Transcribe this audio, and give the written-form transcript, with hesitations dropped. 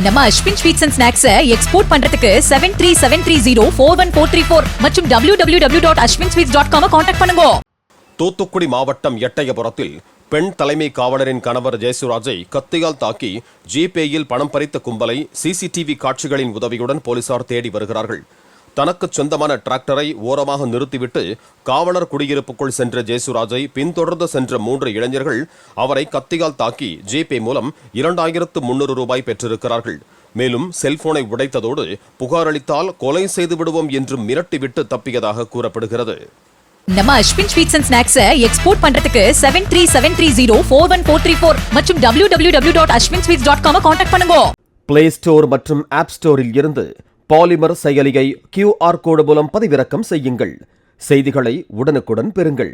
நம்ம Ashwin sweets and snacks export பண்றதுக்கு 7373041434 மற்றும் www.ashwinsweets.com கான்டாக்ட் பண்ணுங்க. தூத்துக்குடி மாவட்டம் எட்டயபுரத்தில் பெண் தலைமை காவலரின் கணவர் ஜெயசுராஜை கத்தியால் தாக்கி ஜிபேயில் பணம் பறித்த கும்பலை சிசிடிவி காட்சிகளின் உதவியுடன் போலீசார் தேடி வருகிறார்கள். தனக்கு சொந்தமான டிராக்டரை ஓரமாக நிறுத்திவிட்டு காவலர் குடியிருப்புக்குள் சென்ற ஜெயசுராஜை பின்தொடர்ந்து சென்ற 3 இளைஞர்கள் அவரை கத்தியால் தாக்கி ஜிபே மூலம் 2300 ரூபாய் பெற்றிருக்கிறார்கள். மேலும் செல்போனை உடைத்ததோடு புகார் அளித்தால் கொலை செய்து விடுவோம் என்று மிரட்டிவிட்டு தப்பியதாக கூறப்படுகிறது. நம்ம Ashwin sweets and snacks export பண்றதுக்கு 7373041434 மற்றும் www.ashwinsweets.com கான்டாக்ட் பண்ணுங்க. பிளே ஸ்டோர் மற்றும் ஆப் ஸ்டோரில் இருந்து பாலிமர் செயலியை QR கோடு மூலம் பதிவிறக்கம் செய்யுங்கள். செய்திகளை உடனுக்குடன் பெறுங்கள்.